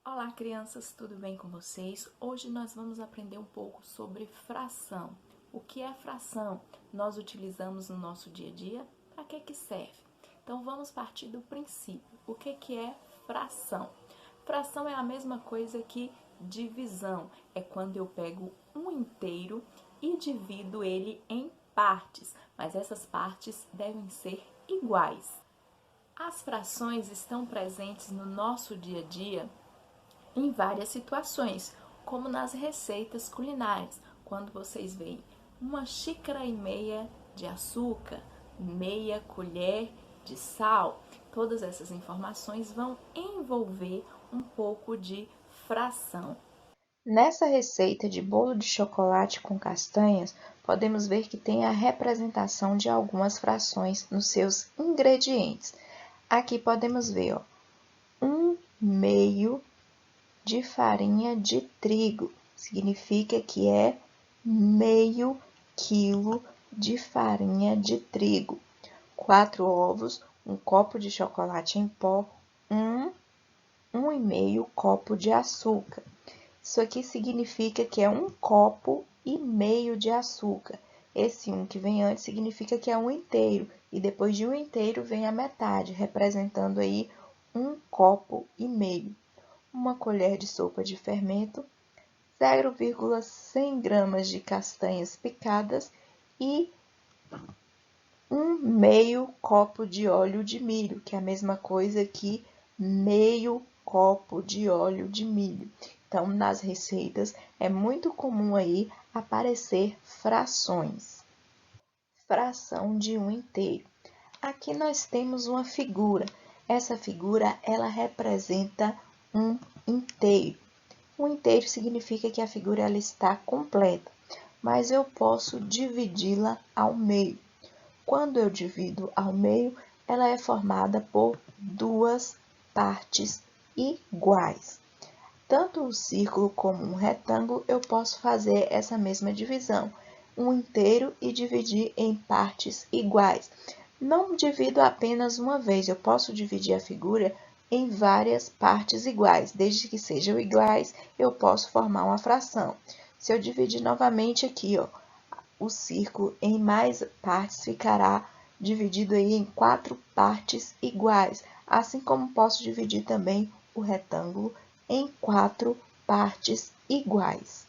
Olá, crianças, tudo bem com vocês? Hoje nós vamos aprender um pouco sobre fração. O que é fração? Nós utilizamos no nosso dia a dia? Para que serve? Então vamos partir do princípio. O que é fração? Fração é a mesma coisa que divisão. É quando eu pego um inteiro e divido ele em partes, mas essas partes devem ser iguais. As frações estão presentes no nosso dia a dia em várias situações, como nas receitas culinárias, quando vocês veem uma xícara e meia de açúcar, meia colher de sal, todas essas informações vão envolver um pouco de fração. Nessa receita de bolo de chocolate com castanhas, podemos ver que tem a representação de algumas frações nos seus ingredientes. Aqui podemos ver, ó, 1/2 de farinha de trigo, significa que é meio quilo de farinha de trigo. 4 ovos, um copo de chocolate em pó, 1,5 copo de açúcar. Isso aqui significa que é 1,5 copo de açúcar. Esse que vem antes significa que é um inteiro. E depois de um inteiro vem a metade, representando aí 1,5 copo. Uma colher de sopa de fermento, 0,100 gramas de castanhas picadas e 1/2 copo de óleo de milho, que é a mesma coisa que meio copo de óleo de milho. Então, nas receitas é muito comum aí aparecer frações. Fração de um inteiro. Aqui nós temos uma figura. Essa figura, ela representa um inteiro. Um inteiro significa que a figura ela está completa, mas eu posso dividi-la ao meio. Quando eu divido ao meio, ela é formada por duas partes iguais. Tanto um círculo como um retângulo, eu posso fazer essa mesma divisão, um inteiro e dividir em partes iguais. Não divido apenas uma vez, eu posso dividir a figura em várias partes iguais. Desde que sejam iguais, eu posso formar uma fração. Se eu dividir novamente aqui, ó, o círculo em mais partes ficará dividido aí em 4 partes iguais, assim como posso dividir também o retângulo em 4 partes iguais.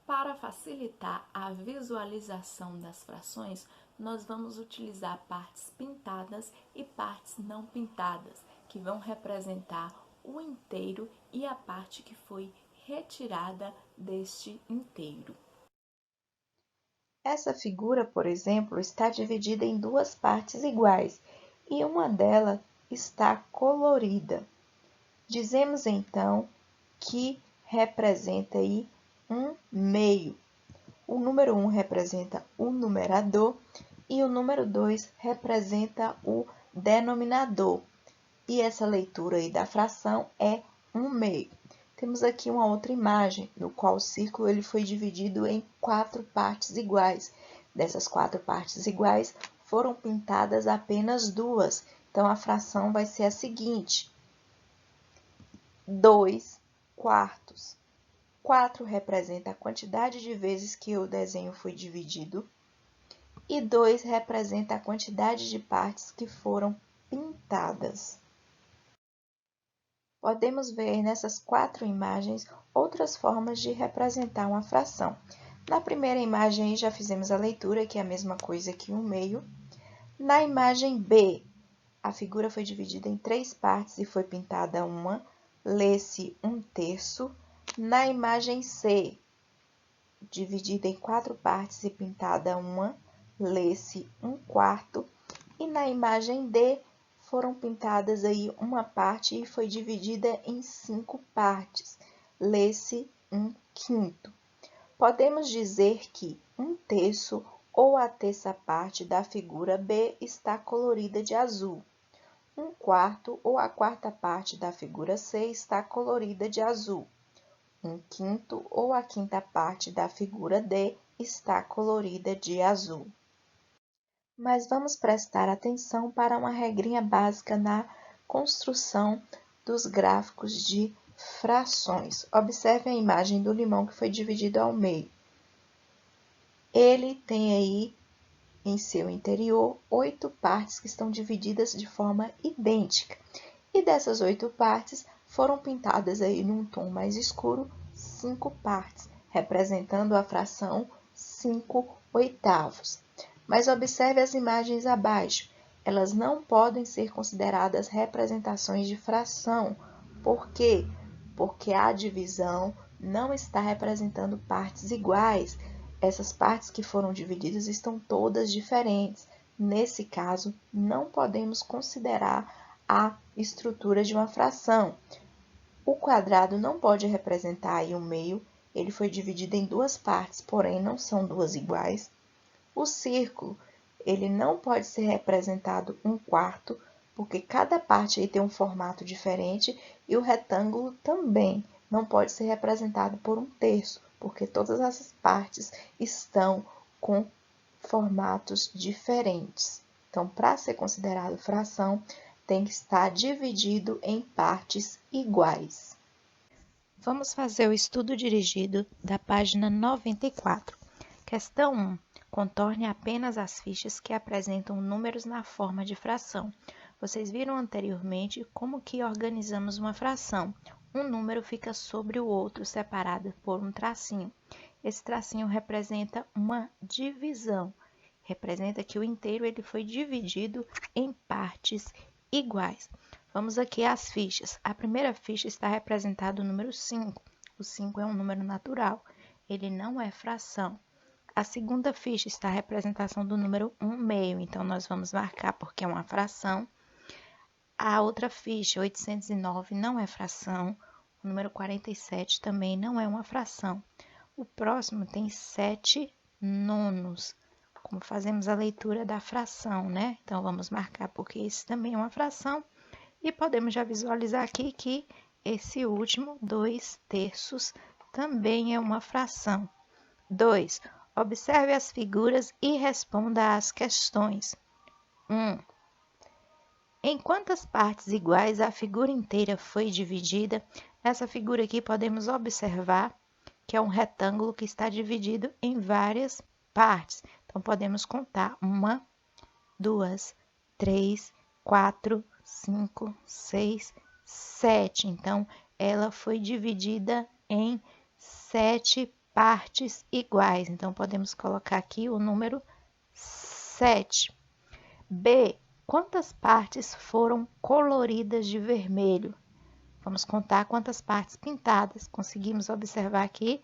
Para facilitar a visualização das frações, nós vamos utilizar partes pintadas e partes não pintadas, que vão representar o inteiro e a parte que foi retirada deste inteiro. Essa figura, por exemplo, está dividida em duas partes iguais e uma delas está colorida. Dizemos então que representa aí um meio. O número 1 representa o numerador e o número 2 representa o denominador. E essa leitura aí da fração é 1/2. Temos aqui uma outra imagem, no qual o círculo ele foi dividido em 4 partes iguais. Dessas 4 partes iguais, foram pintadas apenas 2. Então, a fração vai ser a seguinte: 2/4. 4 representa a quantidade de vezes que o desenho foi dividido e 2 representa a quantidade de partes que foram pintadas. Podemos ver nessas 4 imagens outras formas de representar uma fração. Na primeira imagem já fizemos a leitura, que é a mesma coisa que 1/2. Na imagem B, a figura foi dividida em 3 partes e foi pintada uma, lê-se 1/3. Na imagem C, dividida em 4 partes e pintada uma, lê-se 1/4. E na imagem D, foram pintadas aí uma parte e foi dividida em 5 partes, lê-se 1/5. Podemos dizer que 1/3 ou a terça parte da figura B está colorida de azul. 1/4 ou a quarta parte da figura C está colorida de azul. 1/5 ou a quinta parte da figura D está colorida de azul. Mas vamos prestar atenção para uma regrinha básica na construção dos gráficos de frações. Observe a imagem do limão que foi dividido ao meio. Ele tem aí em seu interior 8 partes que estão divididas de forma idêntica. E dessas 8 partes foram pintadas aí num tom mais escuro 5 partes, representando a fração 5/8. Mas observe as imagens abaixo. Elas não podem ser consideradas representações de fração. Por quê? Porque a divisão não está representando partes iguais. Essas partes que foram divididas estão todas diferentes. Nesse caso, não podemos considerar a estrutura de uma fração. O quadrado não pode representar aí um meio, ele foi dividido em 2 partes, porém não são duas iguais. O círculo, ele não pode ser representado 1/4, porque cada parte aí tem um formato diferente, e o retângulo também não pode ser representado por 1/3, porque todas essas partes estão com formatos diferentes. Então, para ser considerado fração, tem que estar dividido em partes iguais. Vamos fazer o estudo dirigido da página 94. Questão 1. Contorne apenas as fichas que apresentam números na forma de fração. Vocês viram anteriormente como que organizamos uma fração. Um número fica sobre o outro, separado por um tracinho. Esse tracinho representa uma divisão. Representa que o inteiro ele foi dividido em partes iguais. Vamos aqui às fichas. A primeira ficha está representada o número 5. O 5 é um número natural, ele não é fração. A segunda ficha está a representação do número 1/2, então nós vamos marcar porque é uma fração. A outra ficha, 809, não é fração. O número 47 também não é uma fração. O próximo tem 7 nonos, como fazemos a leitura da fração, né? Então, vamos marcar porque esse também é uma fração. E podemos já visualizar aqui que esse último, 2/3, também é uma fração. 2. Observe as figuras e responda às questões. 1. Em quantas partes iguais a figura inteira foi dividida? Nessa figura aqui podemos observar que é um retângulo que está dividido em várias partes. Então, podemos contar 1, 2, 3, 4, 5, 6, 7. Então, ela foi dividida em 7 partes iguais. Então, podemos colocar aqui o número 7. B. Quantas partes foram coloridas de vermelho? Vamos contar quantas partes pintadas. Conseguimos observar aqui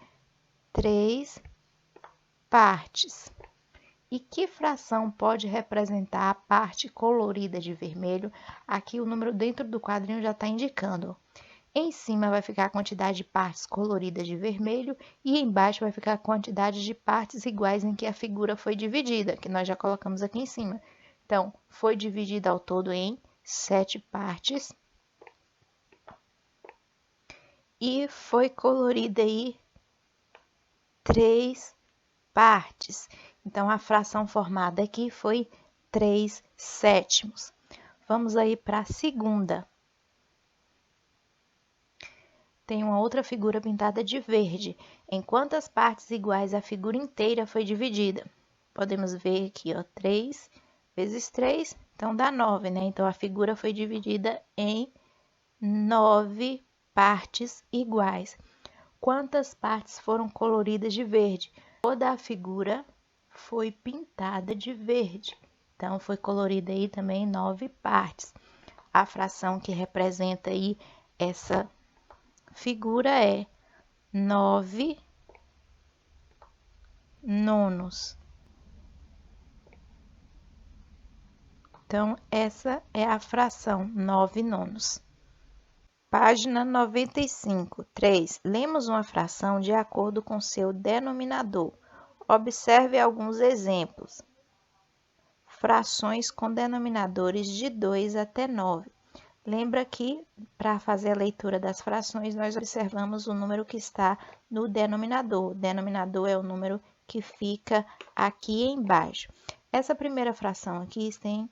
3 partes. E que fração pode representar a parte colorida de vermelho? Aqui o número dentro do quadrinho já está indicando. Em cima vai ficar a quantidade de partes coloridas de vermelho e embaixo vai ficar a quantidade de partes iguais em que a figura foi dividida, que nós já colocamos aqui em cima. Então, foi dividida ao todo em 7 partes e foi colorida aí 3 partes. Então, a fração formada aqui foi 3/7. Vamos aí para a segunda. Tem uma outra figura pintada de verde. Em quantas partes iguais a figura inteira foi dividida? Podemos ver aqui, ó, 3 vezes 3, então dá 9, né? Então, a figura foi dividida em 9 partes iguais. Quantas partes foram coloridas de verde? Toda a figura foi pintada de verde. Então, foi colorida aí também em 9 partes. A fração que representa aí essa figura é 9 nonos. Então, essa é a fração 9 nonos. Página 95, 3. Lemos uma fração de acordo com seu denominador. Observe alguns exemplos. Frações com denominadores de 2 até 9. Lembra que, para fazer a leitura das frações, nós observamos o número que está no denominador. O denominador é o número que fica aqui embaixo. Essa primeira fração aqui tem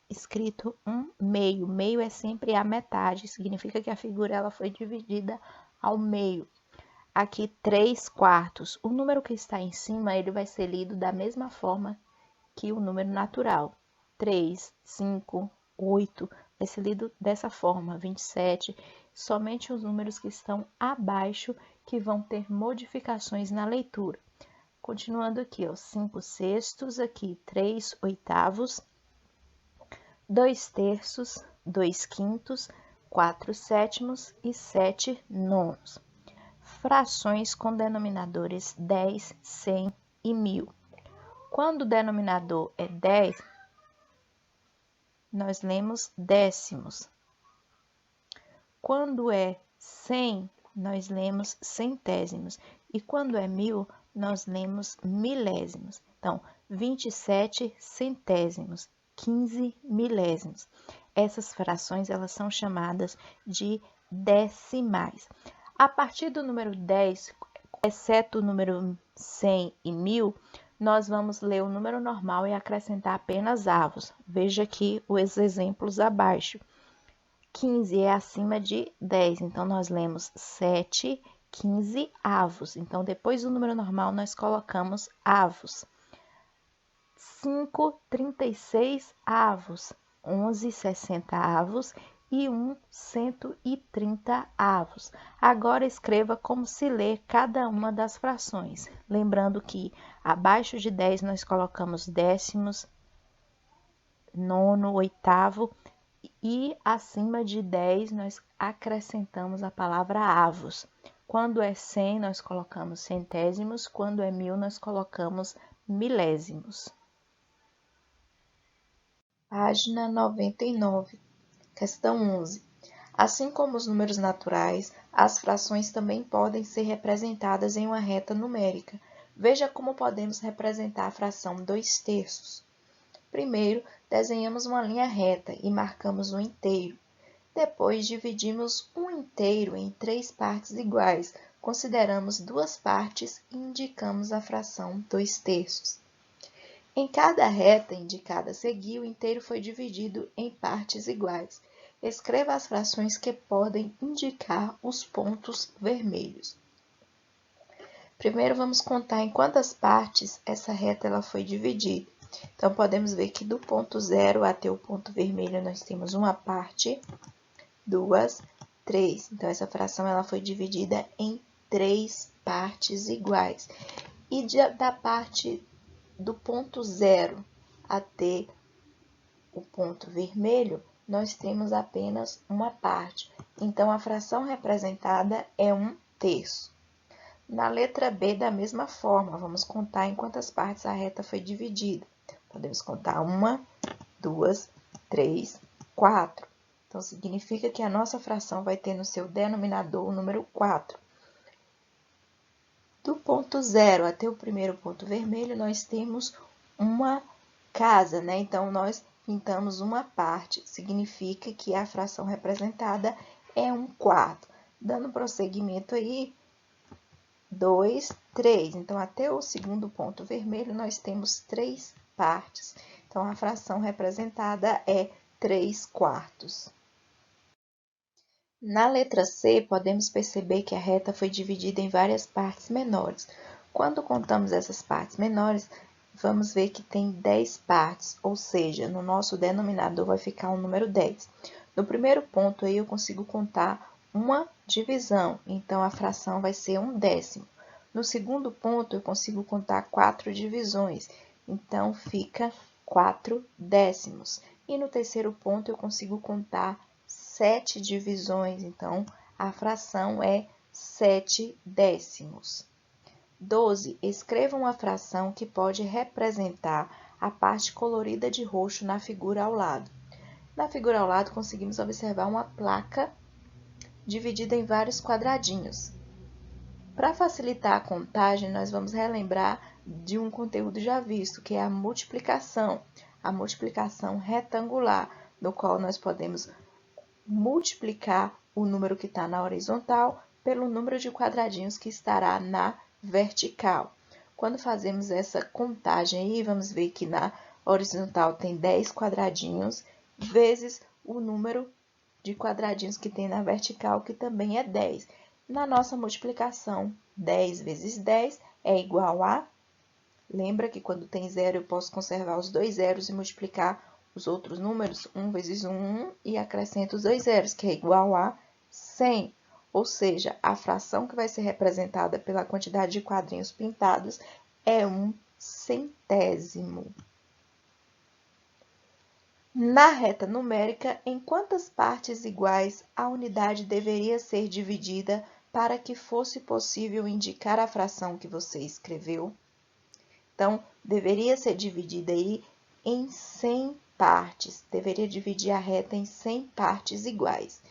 escrito um meio. Meio é sempre a metade, significa que a figura ela foi dividida ao meio. Aqui, 3/4. O número que está em cima, ele vai ser lido da mesma forma que o número natural. 3, 5, 8, vai ser lido dessa forma. 27, somente os números que estão abaixo que vão ter modificações na leitura. Continuando aqui, ó, 5/6, aqui 3/8, 2/3, 2/5, 4/7 e 7/9. Frações com denominadores 10, 100 e 1000. Quando o denominador é 10, nós lemos décimos. Quando é 100, nós lemos centésimos. E quando é 1000, nós lemos milésimos. Então, 27 centésimos, 15 milésimos. Essas frações elas são chamadas de decimais. A partir do número 10, exceto o número 100 e 1000, nós vamos ler o número normal e acrescentar apenas avos. Veja aqui os exemplos abaixo. 15 é acima de 10, então nós lemos 7, 15 avos. Então, depois do número normal, nós colocamos avos. 5, 36 avos. 11, 60 avos. E 130 avos. Agora escreva como se lê cada uma das frações. Lembrando que abaixo de 10 nós colocamos décimos, nono, oitavo, e acima de 10 nós acrescentamos a palavra avos. Quando é 100 nós colocamos centésimos, quando é 1000 nós colocamos milésimos. Página 99. Questão 11. Assim como os números naturais, as frações também podem ser representadas em uma reta numérica. Veja como podemos representar a fração 2/3. Primeiro, desenhamos uma linha reta e marcamos um inteiro. Depois, dividimos um inteiro em 3 partes iguais. Consideramos 2 partes e indicamos a fração 2/3. Em cada reta indicada a seguir, o inteiro foi dividido em partes iguais. Escreva as frações que podem indicar os pontos vermelhos. Primeiro, vamos contar em quantas partes essa reta ela foi dividida. Então, podemos ver que do ponto 0 até o ponto vermelho, nós temos uma parte, 2, 3. Então, essa fração ela foi dividida em 3 partes iguais. E da parte do ponto 0 até o ponto vermelho, nós temos apenas uma parte. Então, a fração representada é 1/3. Na letra B, da mesma forma, vamos contar em quantas partes a reta foi dividida. Podemos contar 1, 2, 3, 4. Então, significa que a nossa fração vai ter no seu denominador o número 4. Do ponto 0 até o primeiro ponto vermelho, nós temos uma casa, né? Então, nós pintamos uma parte, significa que a fração representada é 1/4. Dando prosseguimento aí, 2, 3. Então, até o segundo ponto vermelho, nós temos 3 partes. Então, a fração representada é 3/4. Na letra C, podemos perceber que a reta foi dividida em várias partes menores. Quando contamos essas partes menores, vamos ver que tem 10 partes, ou seja, no nosso denominador vai ficar o número 10. No primeiro ponto aí eu consigo contar uma divisão, então a fração vai ser 1/10. No segundo ponto eu consigo contar 4 divisões, então fica 4/10. E no terceiro ponto eu consigo contar 7 divisões, então a fração é 7/10. 12. Escreva uma fração que pode representar a parte colorida de roxo na figura ao lado. Na figura ao lado, conseguimos observar uma placa dividida em vários quadradinhos. Para facilitar a contagem, nós vamos relembrar de um conteúdo já visto, que é a multiplicação retangular, no qual nós podemos multiplicar o número que está na horizontal pelo número de quadradinhos que estará na vertical. Quando fazemos essa contagem aí, vamos ver que na horizontal tem 10 quadradinhos, vezes o número de quadradinhos que tem na vertical, que também é 10. Na nossa multiplicação, 10 vezes 10 é igual a... Lembra que quando tem zero eu posso conservar os dois zeros e multiplicar os outros números? 1 vezes 1, e acrescento os dois zeros, que é igual a 100. Ou seja, a fração que vai ser representada pela quantidade de quadrinhos pintados é 1/100º. Na reta numérica, em quantas partes iguais a unidade deveria ser dividida para que fosse possível indicar a fração que você escreveu? Então, deveria ser dividida aí em 100 partes. Deveria dividir a reta em 100 partes iguais.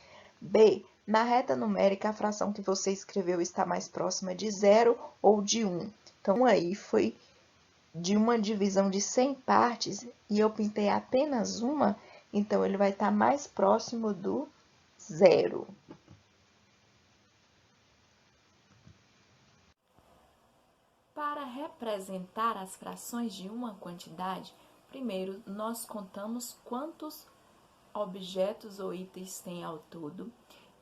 B. Na reta numérica, a fração que você escreveu está mais próxima de 0 ou de 1. Então, aí foi de uma divisão de 100 partes e eu pintei apenas uma, então ele vai estar mais próximo do 0. Para representar as frações de uma quantidade, primeiro nós contamos quantos objetos ou itens tem ao todo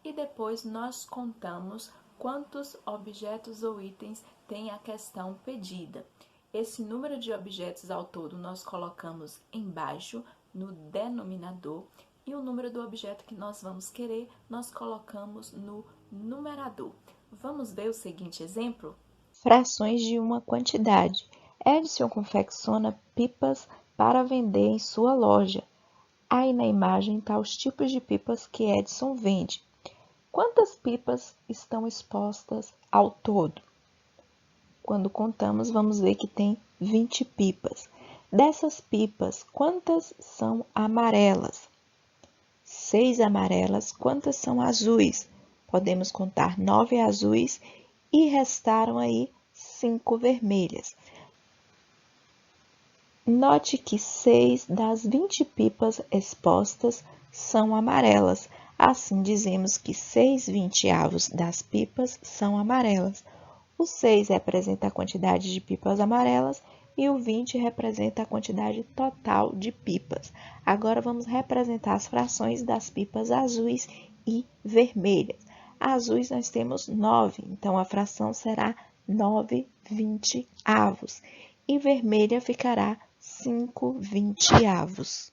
e depois nós contamos quantos objetos ou itens tem a questão pedida. Esse número de objetos ao todo nós colocamos embaixo no denominador e o número do objeto que nós vamos querer nós colocamos no numerador. Vamos ver o seguinte exemplo? Frações de uma quantidade. Edson confecciona pipas para vender em sua loja. Aí na imagem está os tipos de pipas que Edson vende. Quantas pipas estão expostas ao todo? Quando contamos, vamos ver que tem 20 pipas. Dessas pipas, quantas são amarelas? 6 amarelas. Quantas são azuis? Podemos contar 9 azuis e restaram aí 5 vermelhas. Note que 6 das 20 pipas expostas são amarelas. Assim, dizemos que 6/20 das pipas são amarelas. O 6 representa a quantidade de pipas amarelas e o 20 representa a quantidade total de pipas. Agora, vamos representar as frações das pipas azuis e vermelhas. Azuis nós temos 9, então a fração será 9/20. E vermelha ficará 5/20.